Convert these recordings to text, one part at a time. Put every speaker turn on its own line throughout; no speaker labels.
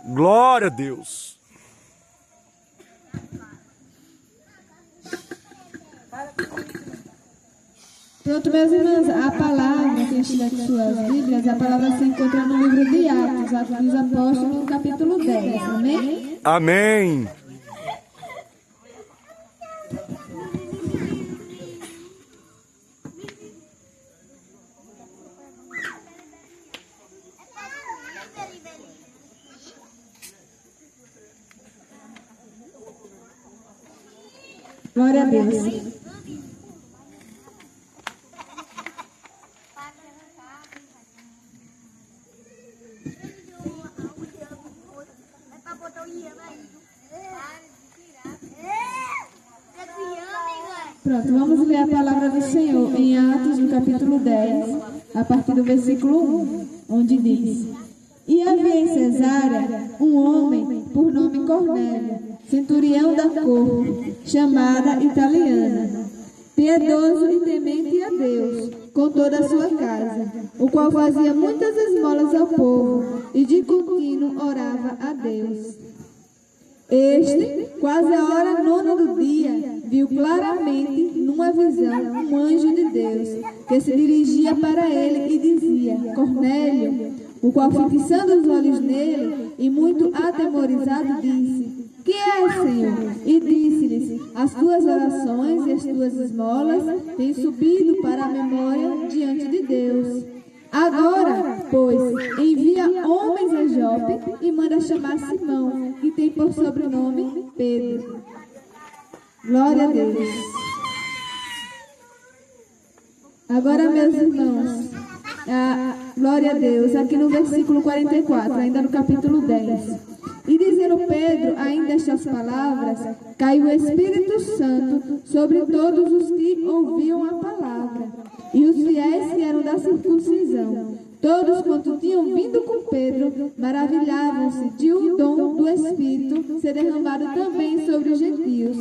Glória a Deus.
Pronto, meus irmãos, a palavra, quem estiver com suas Bíblias, a palavra se encontra no livro de Atos, Atos dos Apóstolos, no capítulo 10, amém?
Amém.
Glória a Deus. Pronto, vamos ler a palavra do Senhor em Atos, no capítulo 10, a partir do versículo 1, onde diz: E havia em Cesárea um homem por nome Cornélio, centurião da corte, chamada Italiana, piedoso e temente a Deus, com toda a sua casa, o qual fazia muitas esmolas ao povo, e de contínuo orava a Deus. Este, quase a hora nona do dia, viu claramente, numa visão, um anjo de Deus, que se dirigia para ele e dizia: Cornélio, o qual, fixando os olhos nele, e muito atemorizado, disse: Que é, Senhor? E disse-lhes: As tuas orações e as tuas esmolas têm subido para a memória diante de Deus. Agora, pois, envia homens a Jope e manda chamar Simão, que tem por sobrenome Pedro. Glória a Deus. Agora, meus irmãos, glória a Deus, aqui no versículo 44, ainda no capítulo 10. E dizendo Pedro ainda estas palavras, caiu o Espírito Santo sobre todos os que ouviam a palavra. E os fiéis que eram da circuncisão, todos quanto tinham vindo com Pedro, maravilhavam-se de o dom do Espírito ser derramado também sobre os gentios,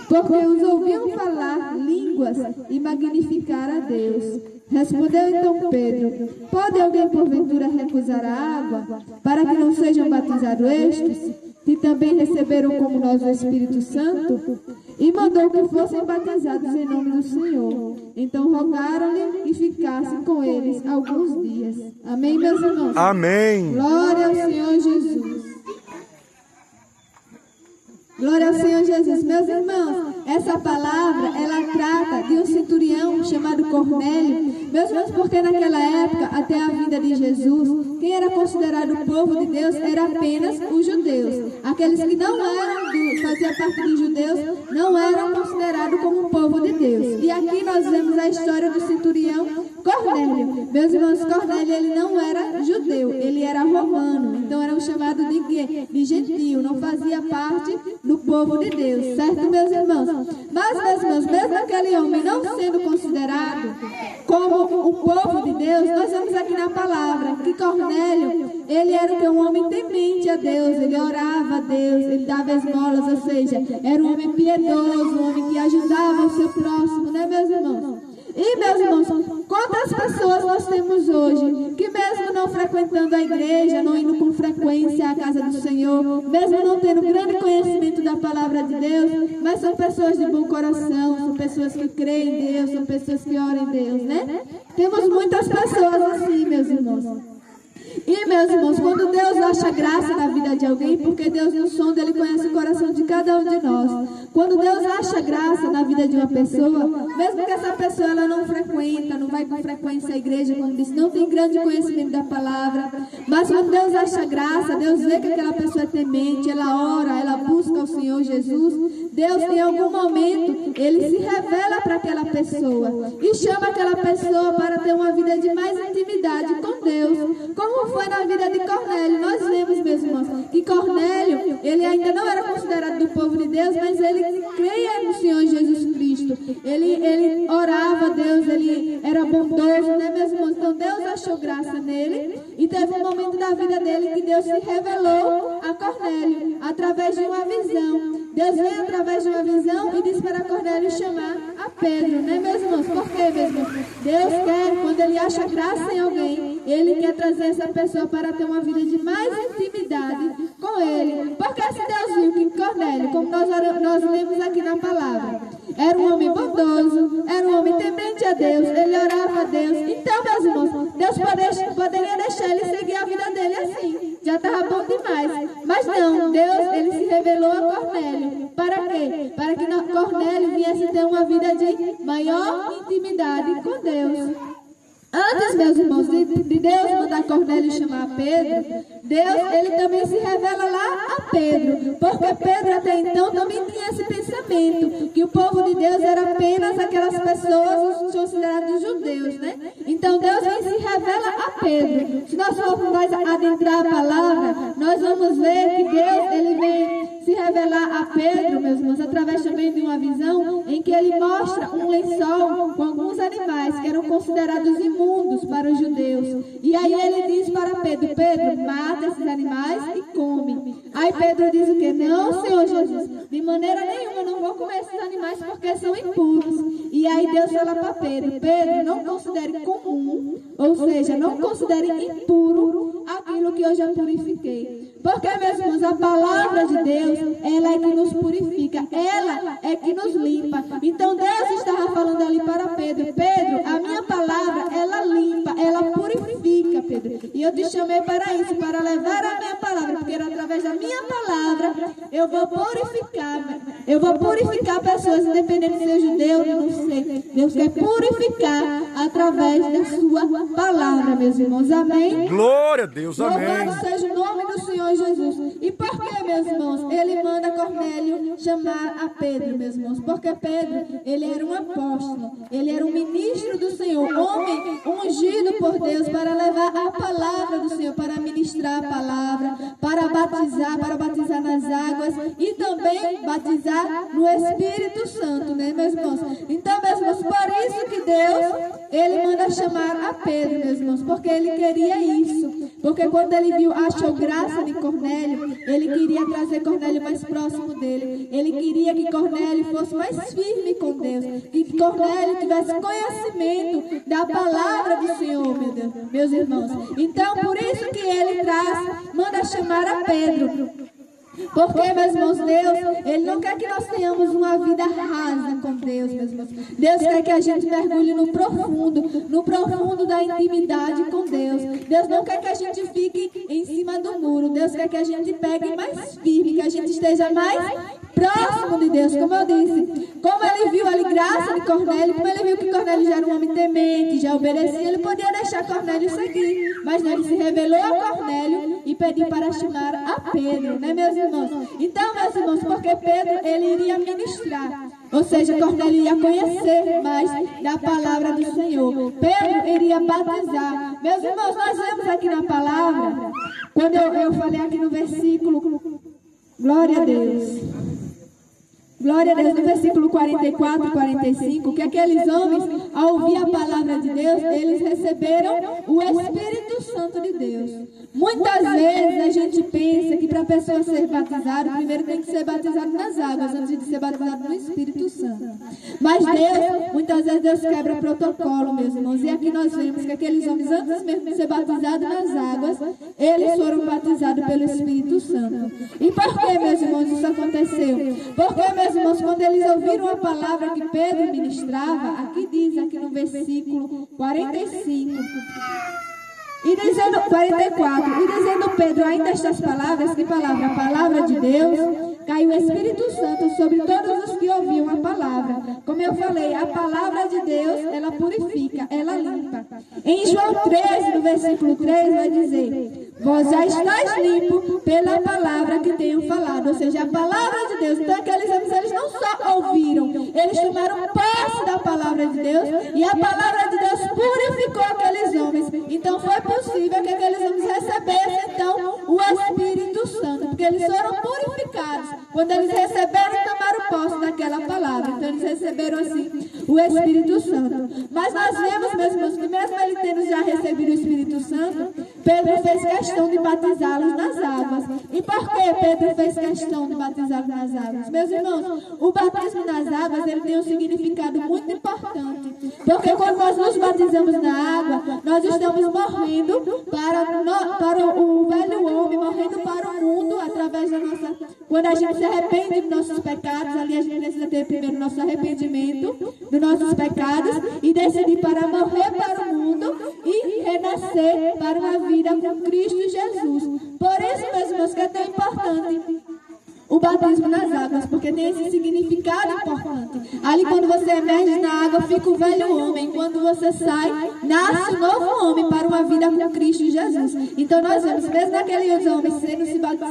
porque os ouviam falar línguas e magnificar a Deus. Respondeu então Pedro: Pode alguém porventura recusar a água, para que não sejam batizados estes, que também receberam como nós o Espírito Santo? E mandou que fossem batizados em nome do Senhor. Então rogaram-lhe que ficassem com eles alguns dias. Amém, meus irmãos?
Amém.
Glória ao Senhor Jesus. Glória ao Senhor Jesus. Meus irmãos, essa palavra, ela trata de um centurião chamado Cornélio. Meus irmãos, porque naquela época, até a vinda de Jesus, quem era considerado o povo de Deus era apenas os judeus. Aqueles que não eram, faziam parte dos judeus, não eram considerados como o povo de Deus. E aqui nós vemos a história do centurião Cornélio. Meus irmãos, Cornélio, ele não era judeu, ele era romano. Então era chamado de quê? De gentio, não fazia parte do povo de Deus, certo, meus irmãos? Mas, meus irmãos, mesmo aquele homem não sendo considerado como o povo de Deus, nós vemos aqui na palavra que Cornélio, ele era um homem temente a Deus, ele orava a Deus, ele dava esmolas, ou seja, era um homem piedoso, um homem que ajudava o seu próximo, né, meus irmãos? E, meus irmãos, quantas pessoas nós temos hoje que mesmo não frequentando a igreja, não indo com frequência à casa do Senhor, mesmo não tendo grande conhecimento da palavra de Deus, mas são pessoas de bom coração, são pessoas que creem em Deus, são pessoas que oram em Deus, né? Temos muitas pessoas assim, meus irmãos. E, meus irmãos, quando Deus acha graça na vida de alguém, porque Deus no sonda, Ele conhece o coração de cada um de nós. Quando Deus acha graça na vida de uma pessoa, mesmo que essa pessoa ela não frequenta, não vai com frequência à igreja, como disse, não tem grande conhecimento da palavra, mas quando Deus acha graça, Deus vê que aquela pessoa é temente, ela ora, ela busca o Senhor Jesus, Deus em algum momento, Ele se revela para aquela pessoa e chama aquela pessoa para ter uma vida de mais intimidade com Deus, como foi na vida de Cornélio. Nós vemos, meus irmãos, que Cornélio, ele ainda não era considerado do povo de Deus, mas ele creia no Senhor Jesus Cristo. Ele orava a Deus, ele era bondoso, né, meus irmãos? Então Deus achou graça nele e teve um momento da vida dele que Deus se revelou a Cornélio através de uma visão. Deus veio através de uma visão e disse para Cornélio chamar a a Pedro, né, meus irmãos? Por quê, meus irmãos? Deus quer, quando Ele acha graça em alguém, Ele quer trazer essa pessoa para ter uma vida de mais intimidade com Ele. Porque se Deus viu que Cornélio, como nós lemos aqui na palavra, era um homem bondoso, era um homem temente a Deus, ele orava a Deus. Então, meus irmãos, Deus poderia deixar ele seguir a vida dele assim. Já estava bom demais. Mas não, Deus, ele se revelou a Cornélio. Para quê? Para que Cornélio viesse ter uma vida de maior intimidade com Deus. Antes, meus irmãos, de Deus mandar Cornélio chamar Pedro, Deus, ele também se revela lá a Pedro, porque Pedro até então também tinha esse pensamento, que o povo de Deus era apenas aquelas pessoas consideradas judeus, né? Então Deus vem se revela a Pedro. Se nós formos adentrar a palavra, nós vamos ver que Deus, ele vem se revelar a Pedro, meus irmãos, através também de uma visão em que ele mostra um lençol com alguns animais que eram considerados imundos para os judeus. E aí ele diz para Pedro, Pedro, mata esses animais e come. Aí Pedro diz o quê? Não, Senhor Jesus, de maneira nenhuma, não vou comer esses animais porque são impuros. E aí Deus fala para Pedro, Pedro, não considere comum, ou seja, não considere impuro aquilo que eu já purifiquei. Porque, meus irmãos, a palavra de Deus, ela é que nos purifica, ela é que nos limpa. Então Deus estava falando ali para Pedro, Pedro, a minha palavra, ela limpa, ela purifica, Pedro. E eu te chamei para isso, para levar a minha palavra, porque através da minha palavra eu vou purificar pessoas, independente de ser judeu ou não ser. Deus quer purificar através da sua palavra, meus irmãos. Amém?
Glória a Deus, amém.
Louvado seja o nome do Senhor Jesus. E por que, meus irmãos, ele manda Cornélio chamar a Pedro, meus irmãos? Porque Pedro, ele era um apóstolo, ele era um ministro do Senhor, homem ungido por Deus para levar a palavra do Senhor, para ministrar a palavra, para batizar nas águas e também batizar no Espírito Santo, né, meus irmãos? Então, meus irmãos, por isso que Deus, ele manda chamar a Pedro, meus irmãos, porque ele queria isso. Porque quando ele achou graça de Cornélio, ele queria trazer Cornélio mais próximo dele. Ele queria que Cornélio fosse mais firme com Deus, que Cornélio tivesse conhecimento da palavra do Senhor, meu Deus, meus irmãos. Então, por isso que ele manda chamar a Pedro. Porque, meus irmãos, Deus, Ele não quer que nós tenhamos uma vida rasa com Deus, meus irmãos. Deus quer que a gente mergulhe no profundo da intimidade com Deus. Deus não quer que a gente fique em cima do muro. Deus quer que a gente pegue mais firme, que a gente esteja mais próximo de Deus. Como eu disse, como ele viu ali graça de Cornélio, como ele viu que Cornélio já era um homem temente, já obedecia, ele podia deixar Cornélio seguir. Mas não, ele se revelou a Cornélio e pediu para chamar a Pedro, né, meus irmãos? Então, meus irmãos, porque Pedro, ele iria ministrar. Ou seja, Cornélio ia conhecer mais da palavra do Senhor. Pedro iria batizar. Meus irmãos, nós vemos aqui na palavra, quando eu falei aqui no versículo, glória a Deus. Glória a Deus, no versículo 44 e 45, que aqueles homens, ao ouvir a palavra de Deus, eles receberam o Espírito Santo de Deus. Muitas vezes a gente pensa que para a pessoa ser batizada, primeiro tem que ser batizado nas águas, antes de ser batizado no Espírito Santo. Mas Deus, muitas vezes Deus quebra protocolo, meus irmãos. E aqui nós vemos que aqueles homens, antes mesmo de ser batizados nas águas, eles foram batizados pelo Espírito Santo. E por que, meus irmãos, isso aconteceu? Porque, meus irmãos, quando eles ouviram a palavra que Pedro ministrava, aqui diz, aqui no versículo 45, e dizendo, 44, e dizendo Pedro ainda estas palavras, que palavra? A palavra de Deus, caiu o Espírito Santo sobre todos os que ouviam a palavra. Como eu falei, a palavra de Deus, ela purifica, ela limpa. Em João 13, no versículo 3, vai dizer, vós já estáis limpo pela palavra que tenho falado. Ou seja, a palavra de Deus. Então aqueles homens, eles não só ouviram, eles tomaram posse da palavra de Deus, e a palavra de Deus purificou aqueles homens. Então foi possível que aqueles homens recebessem então o Espírito Santo, porque eles foram purificados quando eles receberam e tomaram posse daquela palavra. Então eles receberam assim o Espírito Santo. Mas nós vemos, meus irmãos, que mesmo ele tendo já recebido o Espírito Santo, Santo, Pedro fez questão de batizá-los nas águas. E por que Pedro fez questão de batizá-los nas águas? Meus irmãos, o batismo nas águas ele tem um significado muito importante. Porque quando nós nos batizamos na água, nós estamos morrendo para o velho homem, morrendo para o mundo através da nossa... Quando a gente se arrepende dos nossos pecados, ali a gente precisa ter primeiro o nosso arrependimento dos nossos pecados e decidir para morrer para o mundo e renascer para uma vida com Cristo Jesus. Por isso, meus irmãos, que é tão importante o batismo nas águas, porque tem esse significado importante. Ali quando você emerge na água, fica o velho homem. Quando você sai, nasce o novo homem para uma vida com Cristo Jesus. Então nós vemos, mesmo aqueles homens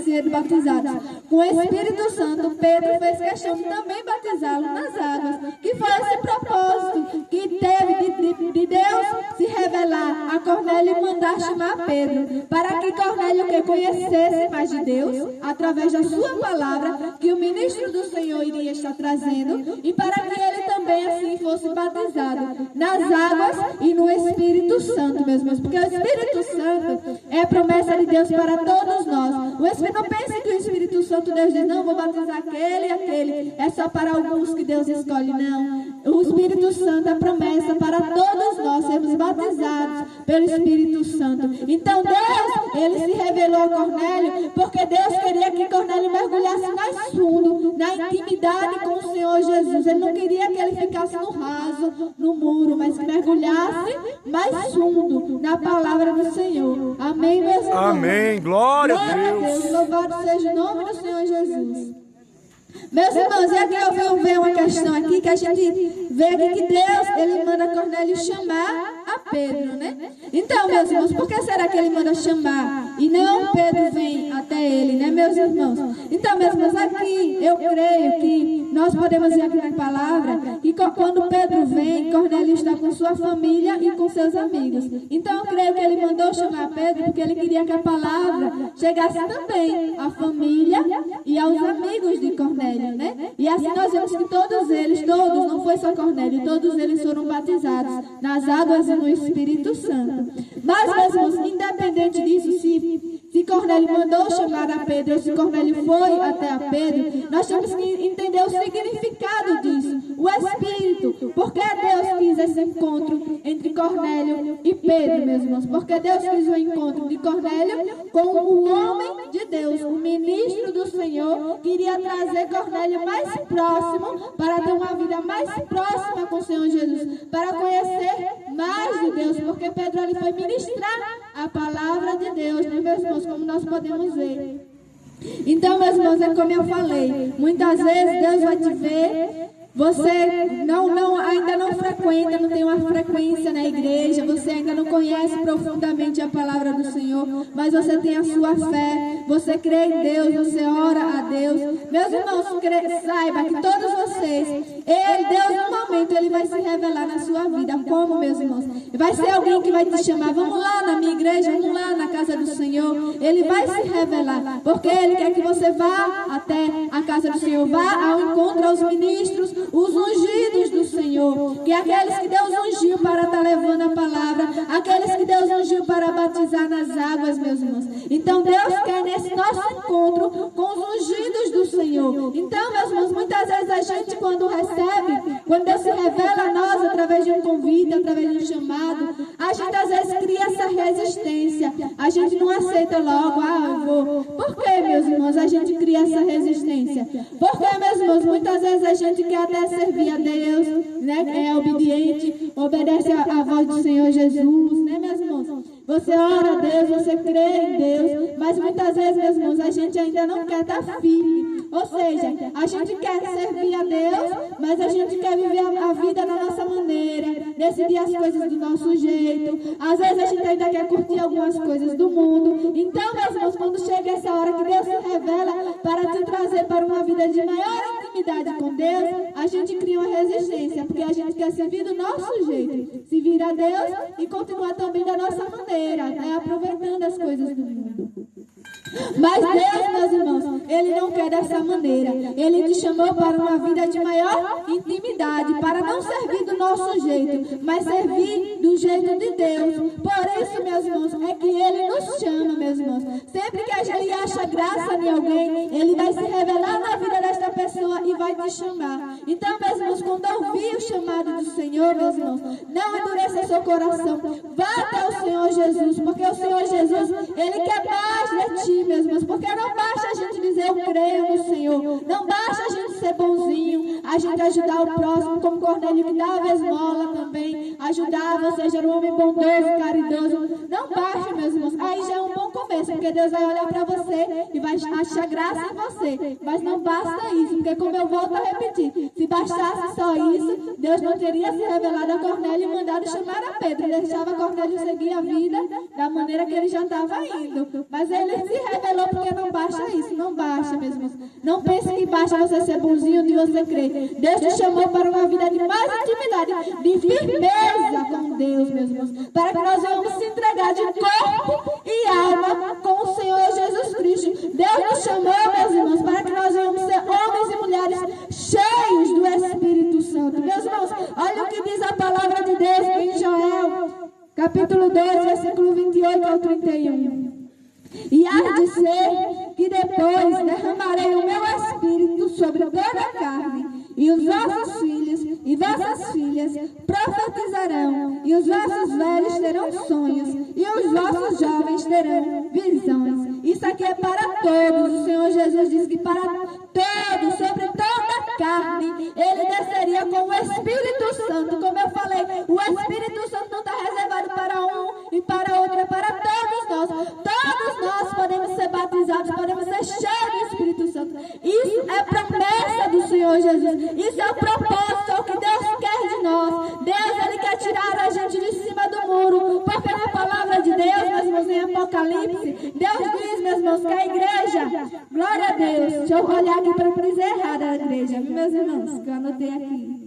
sendo batizados com o Espírito Santo, Pedro fez questão de também batizá-los nas águas. Que foi esse propósito que teve de Deus se revelar a Cornélio e mandar chamar Pedro, para que Cornélio que conhecesse mais de Deus, através da sua palavra, que o ministro do Senhor iria estar trazendo, e para que ele também assim fosse batizado nas águas e no Espírito Santo, meus irmãos, porque o Espírito Santo é a promessa de Deus para todos nós. O Espírito, não pense que o Espírito Santo, Deus diz, não, vou batizar aquele e aquele, é só para alguns que Deus escolhe, não. O Espírito Santo é a promessa para todos nós sermos batizados pelo Espírito Santo. Então Deus, ele se revelou a Cornélio, porque Deus queria que Cornélio mergulhasse mais fundo, na intimidade com o Senhor Jesus. Ele não queria que ele ficasse no raso, no muro, mas que mergulhasse mais fundo na palavra do Senhor. Amém, meus irmãos?
Amém. Glória a Deus.
Louvado seja o nome do Senhor Jesus. Meus irmãos, e aqui eu vi uma questão aqui, que a gente vê aqui que Deus, ele manda Cornélio chamar a Pedro, né? Então, meus irmãos, por que será que ele manda chamar e não Pedro vem até ele, né, meus irmãos? Então, meus irmãos, aqui eu creio que nós podemos ver aqui na palavra que quando Pedro vem, Cornélio está com sua família e com seus amigos. Então, eu creio que ele mandou chamar Pedro porque ele queria que a palavra chegasse também à família e aos amigos de Cornélio, né? E assim nós vemos que todos eles, não foi só Cornélio, todos eles foram batizados nas águas e no Espírito Santo. Mas, meus irmãos, independente disso, se Cornélio mandou chamar a Pedro, ou se Cornélio foi até a Pedro, nós temos que entender o significado disso, o Espírito. Por que Deus quis esse encontro entre Cornélio e Pedro, meus irmãos? Porque Deus quis o encontro de Cornélio com o homem de Deus, o ministro do Senhor, que iria trazer Cornélio mais próximo, para ter uma vida mais próxima com o Senhor Jesus, para conhecer mais de Deus, porque Pedro ali foi ministrar a palavra de Deus, né, meus irmãos, como nós podemos ver. Então, meus irmãos, é como eu falei, muitas vezes Deus vai te ver, você ainda não frequenta, não tem uma frequência na igreja, você ainda não conhece profundamente a palavra do Senhor, mas você tem a sua fé, você crê em Deus, você ora a Deus. Meus irmãos, saiba que todos vocês, Deus no momento, ele vai se revelar na sua vida. Como, meus irmãos? Vai ser alguém que vai te chamar, vamos lá na minha igreja, vamos lá na casa do Senhor. Ele vai se revelar, porque ele quer que você vá até a casa do Senhor, vá ao encontro aos ministros, os ungidos do Senhor, que é aqueles que Deus ungiu para estar levando a palavra, aqueles que Deus ungiu para batizar nas águas, meus irmãos. Então Deus quer nesse nosso encontro com os ungidos do Senhor. Então, meus irmãos, muitas vezes a gente quando Deus se revela a nós através de um convite, através de um chamado, a gente às vezes cria essa resistência, a gente não aceita logo, eu vou. Por que, meus irmãos, a gente cria essa resistência? Porque, meus irmãos, muitas vezes a gente quer até servir a Deus, né? É obediente, obedece à voz do Senhor Jesus, né, meus irmãos? Você ora a Deus, você crê em Deus, mas muitas vezes, meus irmãos, a gente ainda não quer estar firme. Ou seja, a gente quer servir a Deus, mas a gente quer viver a vida da nossa maneira, decidir as coisas do nosso jeito. Às vezes a gente ainda quer curtir algumas coisas do mundo. Então, meus irmãos, quando chega essa hora que Deus se revela para te trazer para uma vida de maior intimidade com Deus, a gente cria uma resistência, porque a gente quer servir do nosso jeito, servir a Deus e continuar também da nossa maneira, né, aproveitando as coisas do mundo. Mas Deus, meus irmãos, Ele não quer dessa maneira. Ele te chamou para uma vida de maior intimidade, para não servir do nosso jeito, mas servir do jeito de Deus. Por isso, meus irmãos, é que Ele nos chama, meus irmãos. Sempre que a gente acha graça em alguém, Ele vai se revelar na vida desta pessoa e vai te chamar. Então, meus irmãos, quando ouvir o chamado do Senhor, meus irmãos, não endureça seu coração. Vá até o Senhor Jesus, porque o Senhor Jesus, Ele quer mais de ti, meus irmãos. Porque não basta a gente dizer eu creio no Senhor. Não basta a gente ser bonzinho, a gente ajudar o próximo, como Cornélio que dava esmola também, ajudava, ou seja, era um homem bondoso, caridoso. Não basta, meus irmãos. Aí já é um bom começo, porque Deus vai olhar para você e vai achar graça em você. Mas não basta isso, porque como eu volto a repetir, se bastasse só isso, Deus não teria se revelado a Cornélio e mandado chamar a Pedro. Ele deixava Cornélio seguir a vida da maneira que ele já estava indo. Mas ele se revelou porque não basta isso, não basta, meus irmãos. Não pense que basta você ser bonzinho de você crer. Deus te chamou para uma vida de mais intimidade, de firmeza com Deus, meus irmãos, para que nós venhamos se entregar de corpo e alma com o Senhor Jesus Cristo. Deus nos chamou, meus irmãos, para que nós venhamos ser homens e mulheres cheios do Espírito Santo. Meus irmãos, olha o que diz a palavra de Deus em Joel, capítulo 2, versículo 28 ao 31. E há de ser que depois derramarei o meu Espírito sobre toda a carne, e os vossos filhos e vossas filhas profetizarão, e os vossos velhos terão sonhos, e os vossos jovens terão visões. Isso aqui é para todos. O Senhor Jesus disse que para todos, sobre toda a carne, Ele desceria com o Espírito Santo. Como eu falei, o Espírito Santo não está reservado para um e para outro, é para todos nós. Todos nós podemos ser batizados, podemos ser cheios do Espírito Santo. Isso é promessa do Senhor Jesus. Isso é o propósito, é o que Deus quer de nós. Deus, Ele quer tirar a gente de cima do muro, porque na palavra de Deus, meus irmãos, em Apocalipse, Deus diz, meus irmãos, que a igreja, glória a Deus, deixa eu olhar aqui para não dizer errado a igreja, meus irmãos, que eu anotei aqui.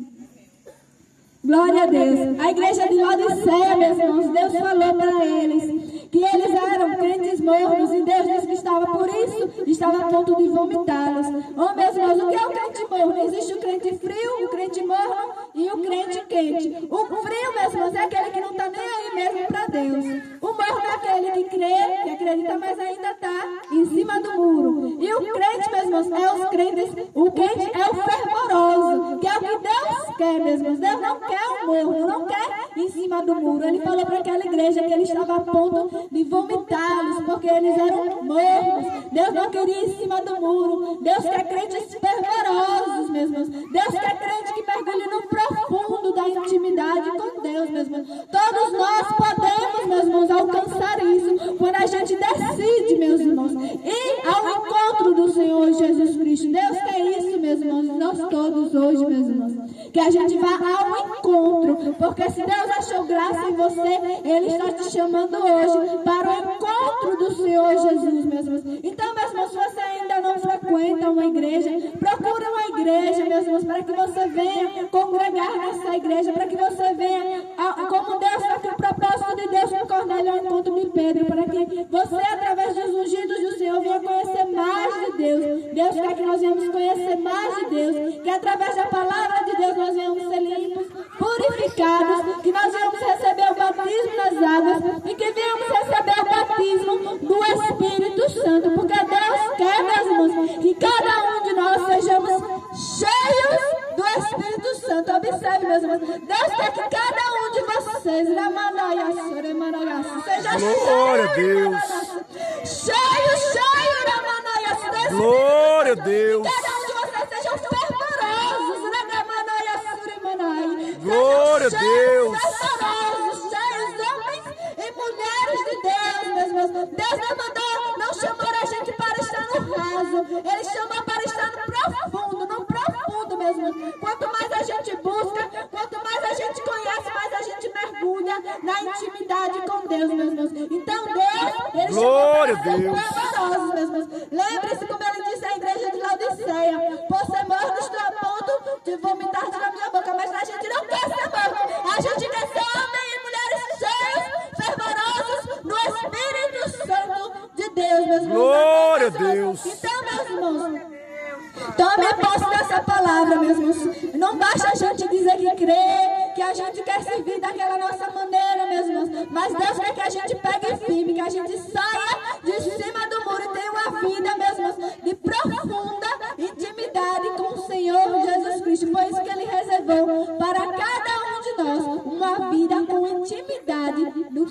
Glória a Deus. A igreja de Laodiceia, meus irmãos, Deus falou para eles que eles eram crentes mornos, e Deus disse que estava por isso, estava a ponto de vomitá-los. Oh, meus irmãos, o que é o crente morno? Existe o crente frio, o crente morno e o crente quente. O frio, meus irmãos, é aquele que não está nem aí mesmo para Deus. O morno é aquele que crê, que acredita, mas ainda está em cima do muro. E o crente, meus irmãos, é os crentes, o quente é o fervoroso, que é o que Deus quer, meus irmãos. Deus não quer o morno, não quer em cima do muro. Ele falou para aquela igreja que ele estava a ponto de vomitá-los, porque eles eram mornos. Deus não queria em cima do muro. Deus quer crentes fervorosos, meus irmãos. Deus quer crente que mergulhe no profundo da intimidade com Deus, meus irmãos. Todos nós podemos, meus irmãos, alcançar isso quando a gente decide, meus irmãos, ir ao encontro do Senhor Jesus Cristo. Deus quer isso, meus irmãos, nós todos hoje, meus irmãos, que a gente vá ao encontro, porque se Deus achou graça em você, Ele está te chamando hoje para o encontro do Senhor Jesus, meus irmãos. Então, meus irmãos, se você ainda não frequenta uma igreja, procure uma igreja, meus irmãos, para que você venha congregar nessa igreja, para que você venha, como Deus, para que o propósito de Deus com Cornélio é o encontro de Pedro, para que você, através dos ungidos do Senhor, venha conhecer mais de Deus. Deus quer que nós venhamos conhecer mais de Deus, que através da palavra de Deus nós venhamos ser limpos, purificados, que nós venhamos receber o batismo nas águas e que venhamos receber o batismo do Espírito Santo, porque Deus quer, meus irmãos, que cada um de nós sejamos cheios do Espírito Santo. Observe, meus irmãos, Deus quer que cada um de vocês seja
Glória a Deus.
cheio,
Glória a Deus.
cada um de vocês sejam fervorosos,
Glória a Deus.
fervorosos, cheios, homens e mulheres de Deus, meus irmãos. Deus não chamou a gente para estar no raso, Ele chamou para estar no profundo, meus irmãos. Quanto mais a gente busca, quanto mais a gente conhece, mais a gente mergulha na intimidade com Deus, meus irmãos. Então Deus, Ele
Glória
chamou para
a
ser
Deus.
fervorosos, meus irmãos. Lembre-se como Ele disse à igreja de Laodiceia: por ser morno estou a ponto de vomitar da minha boca, mas a gente não quer ser morno, a gente quer ser homens e mulheres cheios, fervorosos no Espírito Santo de Deus, meus irmãos.
Glória a Deus.
Então, meus irmãos, tomem posse dessa palavra, meus irmãos. Não basta a gente dizer que crê, que a gente quer servir daquela nossa maneira, meus irmãos. Mas Deus quer que a gente pegue firme, que a gente saia de cima do muro e tenha uma vida, meus irmãos, de profunda intimidade com o Senhor Jesus Cristo. Foi isso que Ele reservou para cada um de nós, uma vida com intimidade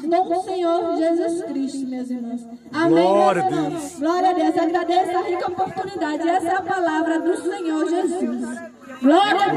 com o Senhor Jesus Cristo, meus irmãos. Amém,
Glória
meus
a
irmãos.
Deus.
Glória a Deus. Agradeço a rica oportunidade. Essa é a palavra do Senhor Jesus. Glória